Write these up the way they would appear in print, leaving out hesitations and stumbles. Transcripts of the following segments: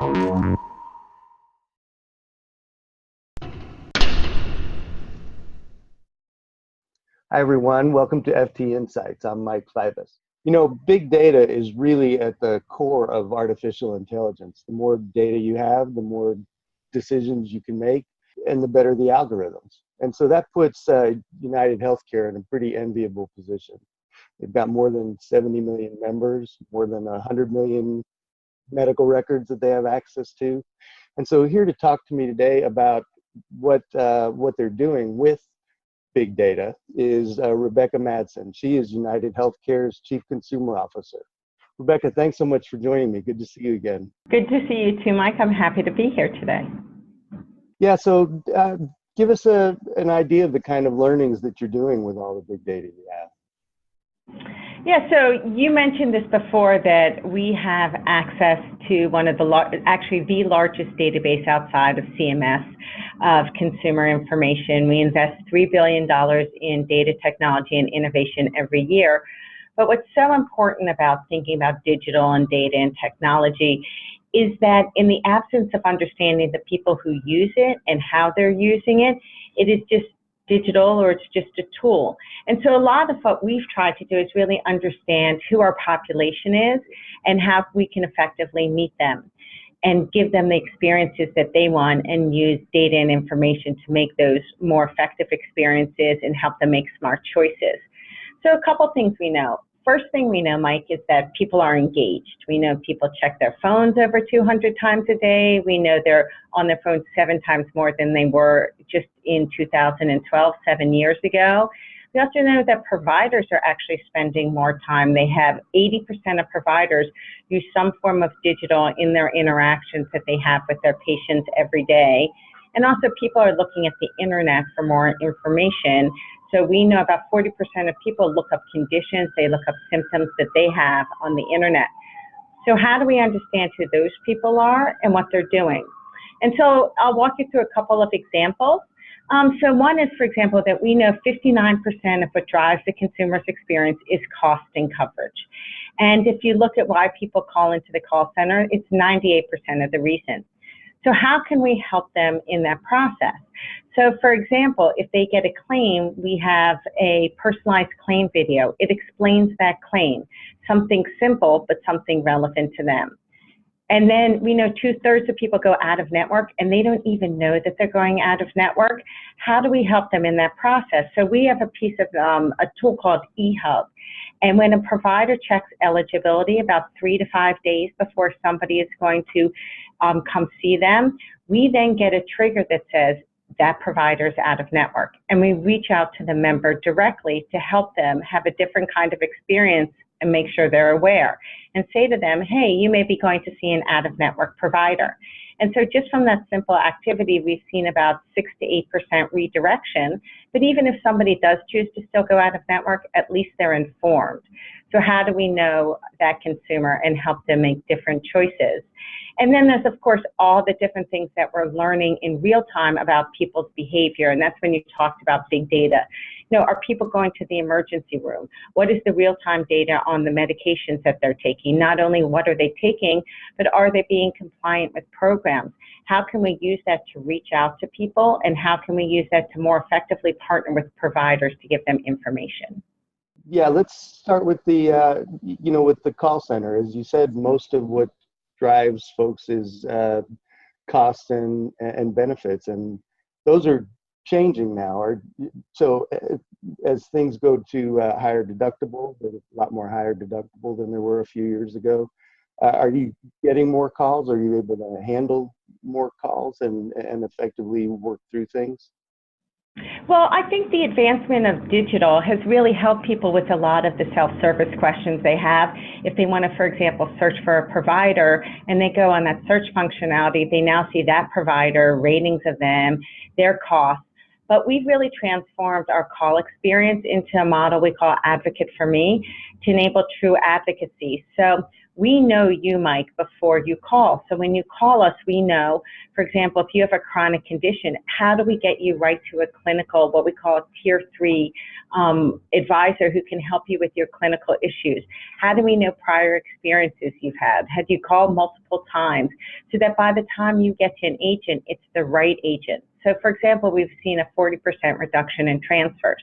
Hi, everyone. Welcome to FTInsights. I'm Mike Fivas. You know, big data is really at the core of artificial intelligence. The more data you have, the more decisions you can make, and the better the algorithms. And so that puts UnitedHealthcare in a pretty enviable position. They've got more than 70 million members, more than 100 million medical records that they have access to. And so here to talk to me today about what they're doing with big data is Rebecca Madsen. She is UnitedHealthcare's Chief Consumer Officer. Rebecca, thanks so much for joining me. Good to see you again. Good to see you too, Mike. I'm happy to be here today. Yeah, so give us an idea of the kind of learnings that you're doing with all the big data you have. Yeah, so you mentioned this before that we have access to one of the, actually the largest database outside of CMS of consumer information. We invest $3 billion in data technology and innovation every year. But what's so important about thinking about digital and data and technology is that in the absence of understanding the people who use it and how they're using it, it is just digital or it's just a tool. And so a lot of what we've tried to do is really understand who our population is and how we can effectively meet them and give them the experiences that they want and use data and information to make those more effective experiences and help them make smart choices. So a couple things we know. First thing we know, Mike, is that people are engaged. We know people check their phones over 200 times a day. We know they're on their phones 7 times more than they were just in 2012, 7 years ago. We also know that providers are actually spending more time. They have 80% of providers use some form of digital in their interactions that they have with their patients every day. And also people are looking at the internet for more information. So we know about 40% of people look up conditions, they look up symptoms that they have on the internet. So how do we understand who those people are and what they're doing? And so I'll walk you through a couple of examples. So one is, for example, that we know 59% of what drives the consumer's experience is cost and coverage. And if you look at why people call into the call center, it's 98% of the reason. So how can we help them in that process? So for example, if they get a claim, we have a personalized claim video. It explains that claim, something simple, but something relevant to them. And then we know 2/3 of people go out of network and they don't even know that they're going out of network. How do we help them in that process? So we have a piece of a tool called eHub. And when a provider checks eligibility about 3 to 5 days before somebody is going to come see them, we then get a trigger that says that provider is out of network. And we reach out to the member directly to help them have a different kind of experience and make sure they're aware and say to them, hey, you may be going to see an out-of-network provider. And so just from that simple activity, we've seen about 6 to 8% redirection. But even if somebody does choose to still go out of network, at least they're informed. So how do we know that consumer and help them make different choices? And then there's, of course, all the different things that we're learning in real time about people's behavior. And that's when you talked about big data. You know, are people going to the emergency room? What is the real-time data on the medications that they're taking? Not only what are they taking, but are they being compliant with programs? How can we use that to reach out to people? And how can we use that to more effectively partner with providers to give them information? Yeah, let's start with the, with the call center. As you said, most of what drives folks is costs and benefits, and those are changing now. So as things go to higher deductible, there's a lot more higher deductible than there were a few years ago. Are you getting more calls? Are you able to handle more calls and effectively work through things? Well, I think the advancement of digital has really helped people with a lot of the self-service questions they have. If they want to, for example, search for a provider and they go on that search functionality, they now see that provider, ratings of them, their costs. But we've really transformed our call experience into a model we call Advocate for Me to enable true advocacy. So we know you, Mike, before you call. So when you call us, we know, for example, if you have a chronic condition, how do we get you right to a clinical, what we call a tier 3 advisor who can help you with your clinical issues? How do we know prior experiences you've had? Have you called multiple times? So that by the time you get to an agent, it's the right agent. So for example, we've seen a 40% reduction in transfers.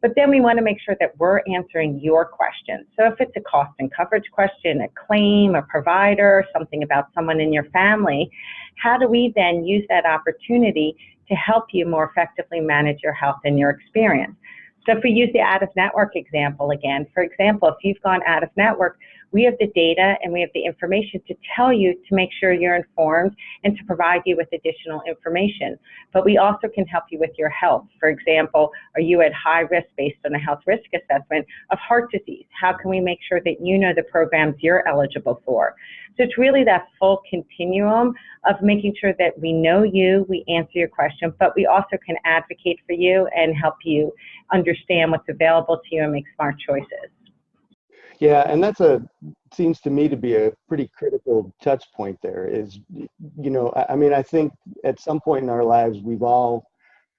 But then we want to make sure that we're answering your questions. So if it's a cost and coverage question, a claim, a provider, something about someone in your family, how do we then use that opportunity to help you more effectively manage your health and your experience? So if we use the out-of-network example again, for example, if you've gone out of network, we have the data and we have the information to tell you to make sure you're informed and to provide you with additional information. But we also can help you with your health. For example, are you at high risk based on a health risk assessment of heart disease? How can we make sure that you know the programs you're eligible for? So it's really that full continuum of making sure that we know you, we answer your question, but we also can advocate for you and help you understand what's available to you and make smart choices. Yeah, and seems to me to be a pretty critical touch point there is, I mean, I think at some point in our lives, we've all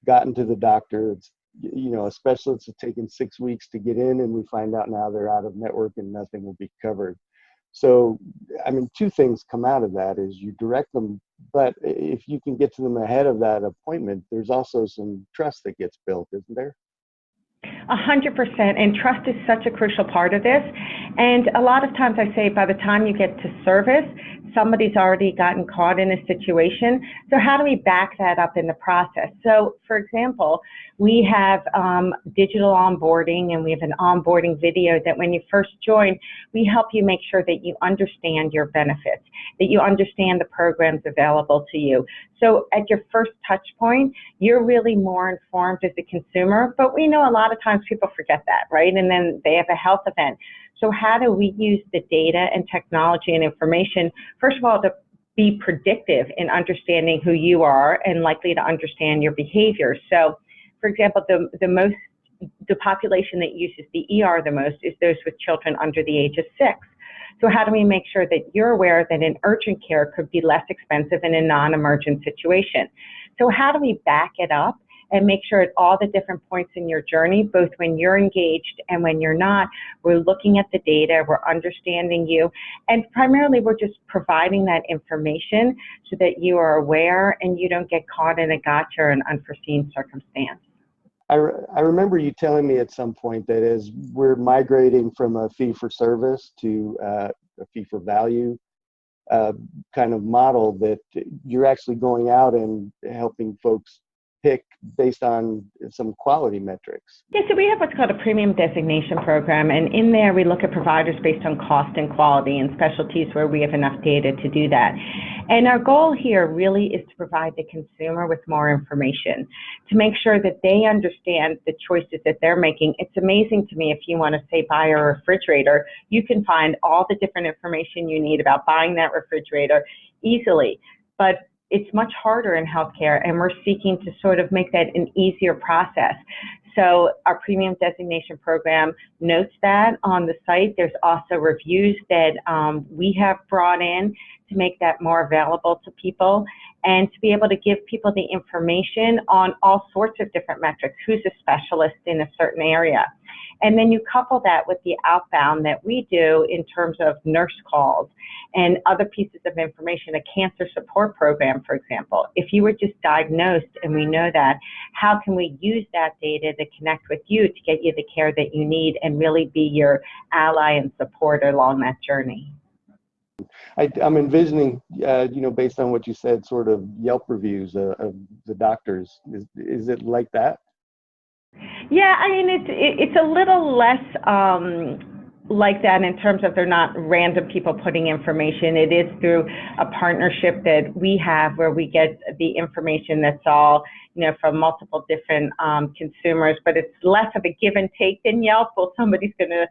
gotten to the doctor. It's, a specialist has taken 6 weeks to get in and we find out now they're out of network and nothing will be covered. So, I mean, two things come out of that is you direct them, but if you can get to them ahead of that appointment, there's also some trust that gets built, isn't there? 100%, and trust is such a crucial part of this. And a lot of times I say by the time you get to service, somebody's already gotten caught in a situation. So how do we back that up in the process? So for example, we have digital onboarding, and we have an onboarding video that when you first join, we help you make sure that you understand your benefits, that you understand the programs available to you. So at your first touch point, you're really more informed as a consumer, but we know a lot of times people forget that, right? And then they have a health event. So how do we use the data and technology and information, first of all, to be predictive in understanding who you are and likely to understand your behavior? So, for example, the population that uses the ER the most is those with children under the age of 6. So how do we make sure that you're aware that an urgent care could be less expensive in a non-emergent situation? So how do we back it up and make sure at all the different points in your journey, both when you're engaged and when you're not, we're looking at the data, we're understanding you, and primarily we're just providing that information so that you are aware and you don't get caught in a gotcha or an unforeseen circumstance. I remember you telling me at some point that as we're migrating from a fee-for-service to a fee-for-value kind of model, that you're actually going out and helping folks pick based on some quality metrics. Yeah, so we have what's called a premium designation program, and in there we look at providers based on cost and quality and specialties where we have enough data to do that. And our goal here really is to provide the consumer with more information, to make sure that they understand the choices that they're making. It's amazing to me, if you want to say buy a refrigerator, you can find all the different information you need about buying that refrigerator easily. But it's much harder in healthcare, and we're seeking to sort of make that an easier process. So our premium designation program notes that on the site. There's also reviews that we have brought in to make that more available to people and to be able to give people the information on all sorts of different metrics, who's a specialist in a certain area. And then you couple that with the outbound that we do in terms of nurse calls and other pieces of information, a cancer support program, for example. If you were just diagnosed and we know that, how can we use that data to connect with you to get you the care that you need and really be your ally and supporter along that journey? I'm envisioning, based on what you said, sort of Yelp reviews of the doctors. Is it like that? Yeah, I mean, it's a little less like that in terms of they're not random people putting information. It is through a partnership that we have where we get the information that's all, from multiple different consumers, but it's less of a give and take than Yelp. Well, somebody's going to,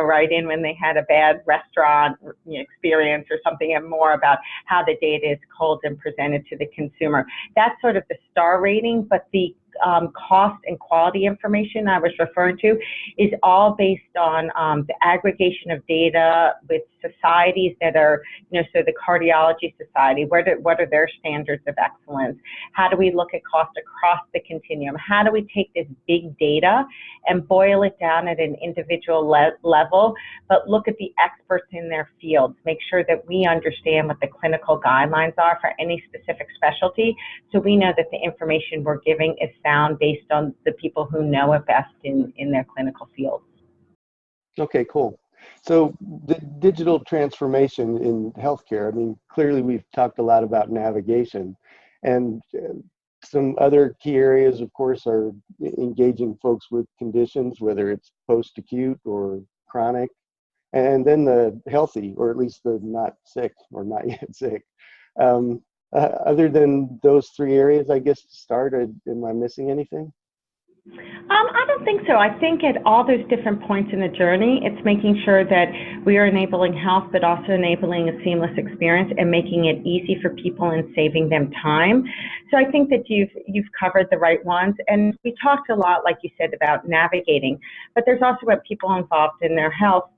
write in when they had a bad restaurant experience or something, and more about how the data is culled and presented to the consumer. That's sort of the star rating, but the cost and quality information I was referring to is all based on the aggregation of data with societies that are, so the Cardiology Society, what are their standards of excellence? How do we look at cost across the continuum? How do we take this big data and boil it down at an individual level, but look at the experts in their fields, make sure that we understand what the clinical guidelines are for any specific specialty, so we know that the information we're giving is sound based on the people who know it best in their clinical field. Okay, cool. So the digital transformation in healthcare, I mean, clearly we've talked a lot about navigation, and some other key areas, of course, are engaging folks with conditions, whether it's post-acute or chronic, and then the healthy, or at least the not sick or not yet sick. Other than those three areas, I guess, to start, am I missing anything? I don't think so. I think at all those different points in the journey, it's making sure that we are enabling health, but also enabling a seamless experience and making it easy for people and saving them time. So I think that you've covered the right ones. And we talked a lot, like you said, about navigating, but there's also about people involved in their health,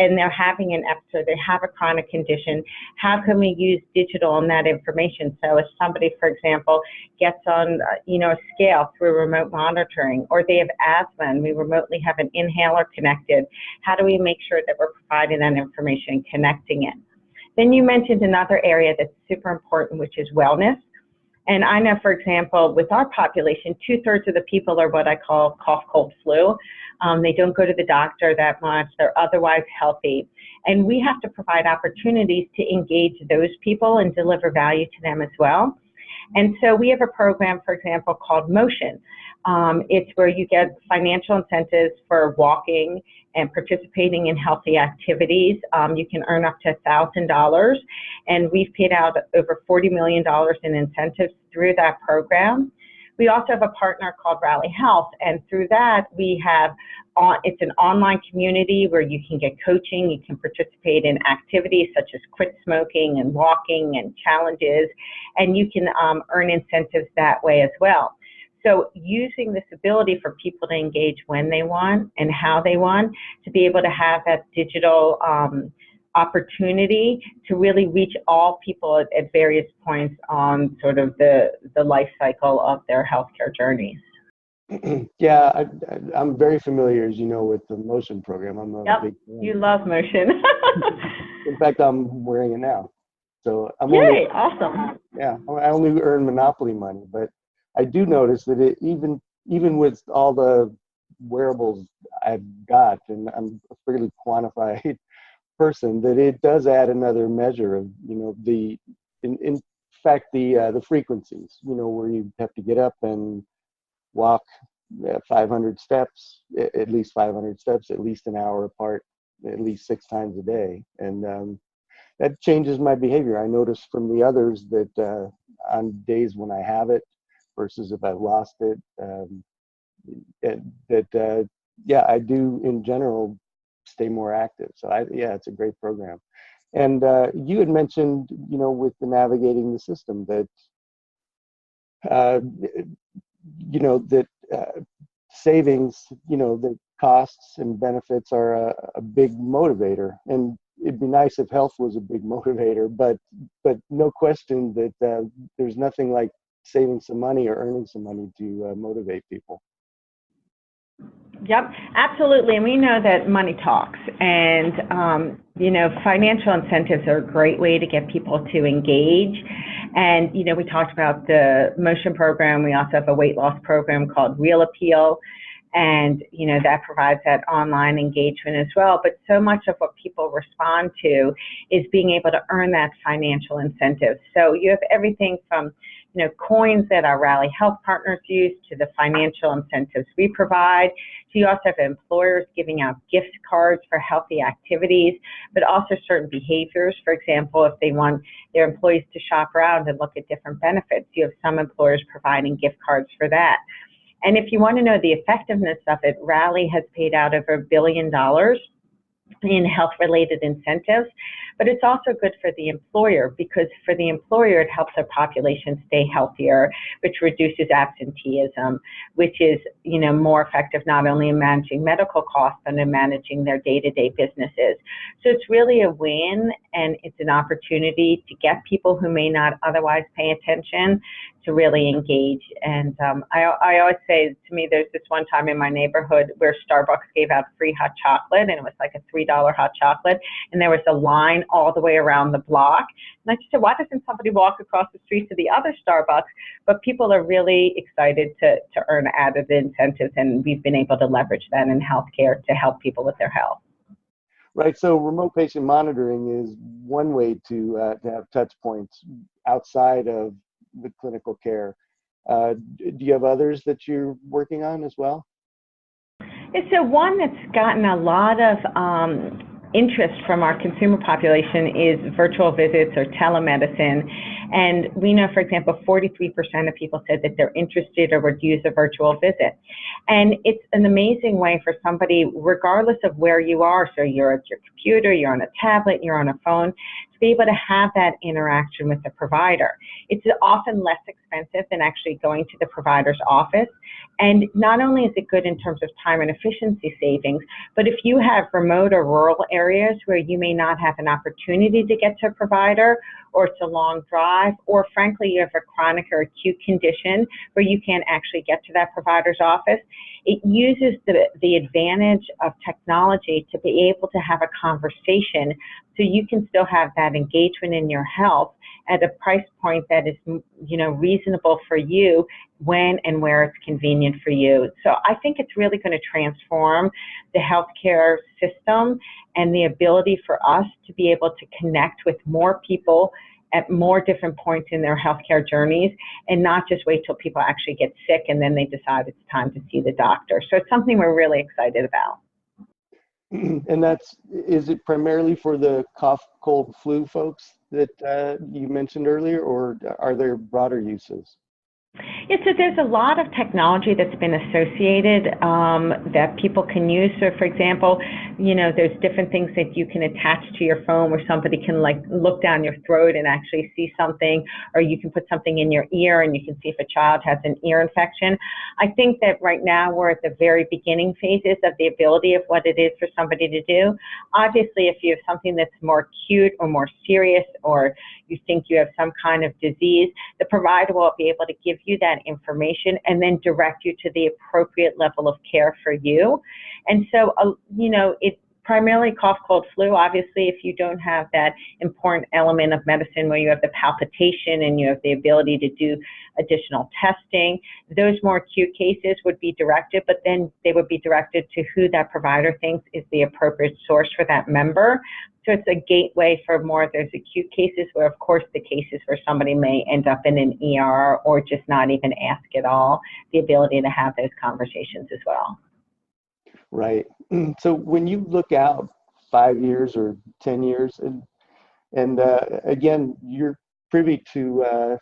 and they're having an episode, they have a chronic condition. How can we use digital and that information? So if somebody, for example, gets on a scale through remote monitoring, or they have asthma and we remotely have an inhaler connected, how do we make sure that we're providing that information and connecting it? Then you mentioned another area that's super important, which is wellness. And I know, for example, with our population, 2/3 of the people are what I call cough, cold, flu. They don't go to the doctor that much. They're otherwise healthy. And we have to provide opportunities to engage those people and deliver value to them as well. And so we have a program, for example, called Motion. It's where you get financial incentives for walking and participating in healthy activities. You can earn up to $1,000, and we've paid out over $40 million in incentives through that program. We also have a partner called Rally Health, and through that we have, it's an online community where you can get coaching, you can participate in activities such as quit smoking and walking and challenges, and you can earn incentives that way as well. So using this ability for people to engage when they want and how they want, to be able to have that digital opportunity to really reach all people at various points on sort of the life cycle of their healthcare journeys. Yeah, I'm very familiar, as you know, with the Motion program. I'm a big fan. You love Motion. In fact, I'm wearing it now. So I'm Yay, awesome. Yeah, I only earn Monopoly money, but I do notice that even with all the wearables I've got, and I'm a fairly quantified person, that it does add another measure of, in fact, the frequencies, where you have to get up and walk 500 steps, at least 500 steps, at least an hour apart, at least 6 times a day. And that changes my behavior. I notice from the others that on days when I have it versus if I've lost it, I do in general stay more active. So it's a great program. And you had mentioned, with the navigating the system that, savings, the costs and benefits are a big motivator. And it'd be nice if health was a big motivator, but no question that there's nothing like saving some money or earning some money to motivate people. Yep, absolutely. And we know that money talks. And, financial incentives are a great way to get people to engage. And, we talked about the Motion program. We also have a weight loss program called Real Appeal. And, that provides that online engagement as well. But so much of what people respond to is being able to earn that financial incentive. So you have everything from, coins that our Rally Health partners use to the financial incentives we provide. So you also have employers giving out gift cards for healthy activities, but also certain behaviors. For example, if they want their employees to shop around and look at different benefits, you have some employers providing gift cards for that. And if you want to know the effectiveness of it, Rally has paid out over $1 billion in health-related incentives, but it's also good for the employer, because for the employer, it helps their population stay healthier, which reduces absenteeism, which is, more effective not only in managing medical costs, but in managing their day-to-day businesses. So it's really a win, and it's an opportunity to get people who may not otherwise pay attention to really engage. And I always say, to me, there's this one time in my neighborhood where Starbucks gave out free hot chocolate, and it was like a $3 hot chocolate, and there was a line all the way around the block. And I just said, why doesn't somebody walk across the street to the other Starbucks? But people are really excited to earn added incentives, and we've been able to leverage that in healthcare to help people with their health. Right. So remote patient monitoring is one way to have touch points outside of the clinical care. Do you have others that you're working on as well? It's one that's gotten a lot of interest from our consumer population is virtual visits or telemedicine. And we know, for example, 43% of people said that they're interested or would use a virtual visit. And it's an amazing way for somebody, regardless of where you are, so you're at your computer, you're on a tablet, you're on a phone, to be able to have that interaction with the provider. It's often less expensive than actually going to the provider's office. And not only is it good in terms of time and efficiency savings, but if you have remote or rural areas where you may not have an opportunity to get to a provider, or it's a long drive, or frankly, you have a chronic or acute condition where you can't actually get to that provider's office, it uses the advantage of technology to be able to have a conversation so you can still have that engagement in your health at a price point that is, reasonable for you when and where it's convenient for you. So I think it's really going to transform the healthcare system and the ability for us to be able to connect with more people at more different points in their healthcare journeys, and not just wait till people actually get sick and then they decide it's time to see the doctor. So it's something we're really excited about. And is it primarily for the cough, cold, flu folks that you mentioned earlier, or are there broader uses? Yeah, so there's a lot of technology that's been associated that people can use. So, for example, there's different things that you can attach to your phone where somebody can look down your throat and actually see something, or you can put something in your ear and you can see if a child has an ear infection. I think that right now we're at the very beginning phases of the ability of what it is for somebody to do. Obviously, if you have something that's more acute or more serious, or you think you have some kind of disease, the provider will be able to give you that information and then direct you to the appropriate level of care for you. And so, it's primarily cough, cold, flu. Obviously, if you don't have that important element of medicine where you have the palpitation and you have the ability to do additional testing, those more acute cases would be directed, but then they would be directed to who that provider thinks is the appropriate source for that member. So it's a gateway for more of those acute cases, where of course the cases where somebody may end up in an ER or just not even ask at all, the ability to have those conversations as well. Right. So when you look out 5 years or 10 years, and again, you're privy to a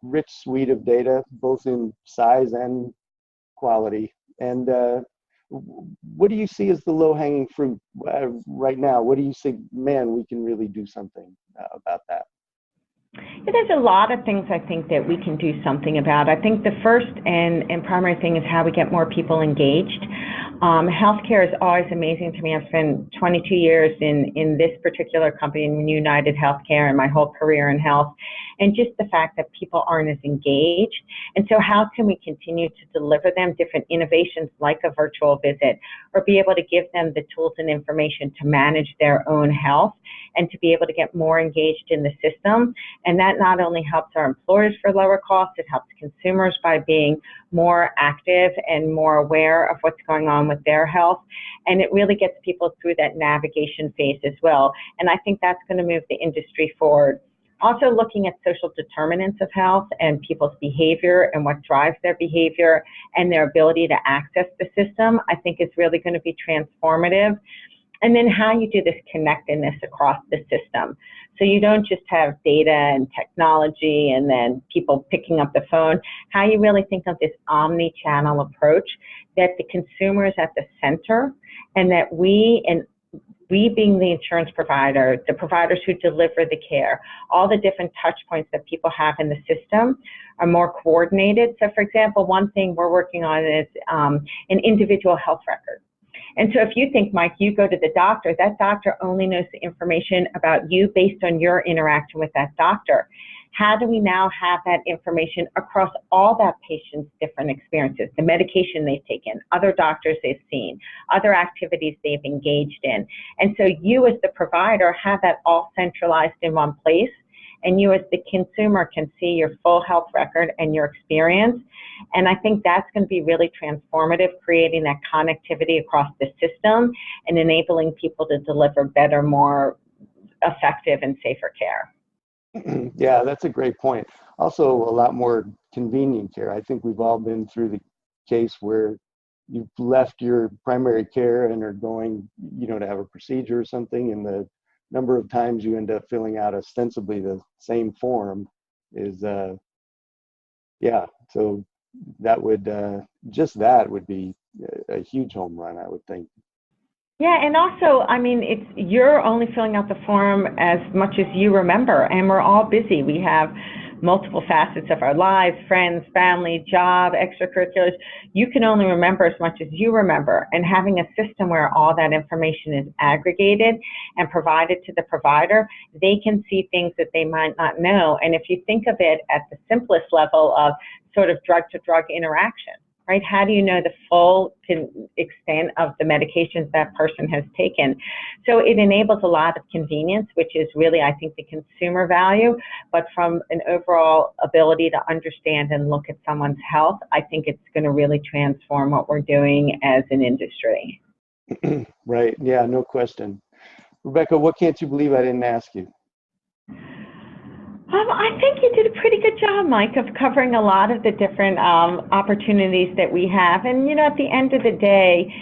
rich suite of data, both in size and quality. And what do you see as the low-hanging fruit right now? What do you think, man, we can really do something about that? There's a lot of things I think that we can do something about. I think the first and primary thing is how we get more people engaged. Healthcare is always amazing to me. I've spent 22 years in this particular company, in UnitedHealthcare, and my whole career in health, and just the fact that people aren't as engaged. And so how can we continue to deliver them different innovations like a virtual visit, or be able to give them the tools and information to manage their own health and to be able to get more engaged in the system? And that not only helps our employers for lower costs, it helps consumers by being more active and more aware of what's going on with their health. And it really gets people through that navigation phase as well. And I think that's going to move the industry forward. Also looking at social determinants of health and people's behavior and what drives their behavior and their ability to access the system, I think is really going to be transformative. And then how you do this connectedness across the system. So you don't just have data and technology and then people picking up the phone. How you really think of this omni-channel approach, that the consumer is at the center, and that we, and we being the insurance provider, the providers who deliver the care, all the different touch points that people have in the system are more coordinated. So for example, one thing we're working on is an individual health record. And so if you think, Mike, you go to the doctor, that doctor only knows the information about you based on your interaction with that doctor. How do we now have that information across all that patient's different experiences, the medication they've taken, other doctors they've seen, other activities they've engaged in? And so you as the provider have that all centralized in one place, and you as the consumer can see your full health record and your experience. And I think that's going to be really transformative, creating that connectivity across the system and enabling people to deliver better, more effective and safer care. Yeah, that's a great point. Also, a lot more convenient care. I think we've all been through the case where you've left your primary care and are going, to have a procedure or something, and the number of times you end up filling out ostensibly the same form is, so that would, just that would be a huge home run, I would think. Yeah, and also, I mean, you're only filling out the form as much as you remember, and we're all busy. We have multiple facets of our lives, friends, family, job, extracurriculars. You can only remember as much as you remember, and having a system where all that information is aggregated and provided to the provider, they can see things that they might not know. And if you think of it at the simplest level of sort of drug-to-drug interaction, right? How do you know the full extent of the medications that person has taken? So it enables a lot of convenience, which is really, I think, the consumer value. But from an overall ability to understand and look at someone's health, I think it's going to really transform what we're doing as an industry. Right. Yeah, no question. Rebecca, what can't you believe I didn't ask you? I think you did a pretty good job, Mike, of covering a lot of the different opportunities that we have. And, at the end of the day,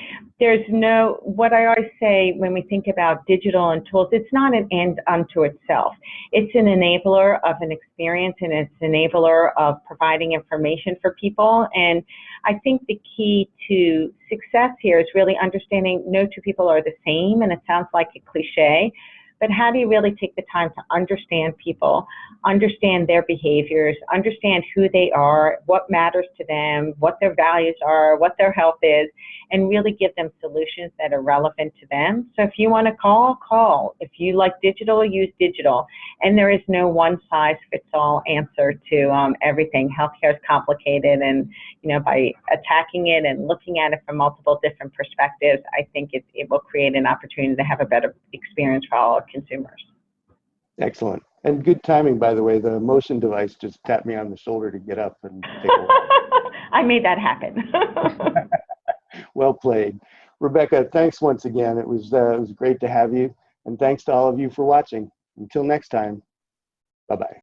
what I always say when we think about digital and tools, it's not an end unto itself. It's an enabler of an experience, and it's an enabler of providing information for people. And I think the key to success here is really understanding no two people are the same, and it sounds like a cliche. But how do you really take the time to understand people, understand their behaviors, understand who they are, what matters to them, what their values are, what their health is, and really give them solutions that are relevant to them? So if you want to call. If you like digital, use digital. And there is no one-size-fits-all answer to everything. Healthcare is complicated, and by attacking it and looking at it from multiple different perspectives, I think it will create an opportunity to have a better experience for all consumers. Excellent. And good timing, by the way. The motion device just tapped me on the shoulder to get up and take a walk. I made that happen. Well played. Rebecca, thanks once again. It was great to have you. And thanks to all of you for watching. Until next time, bye-bye.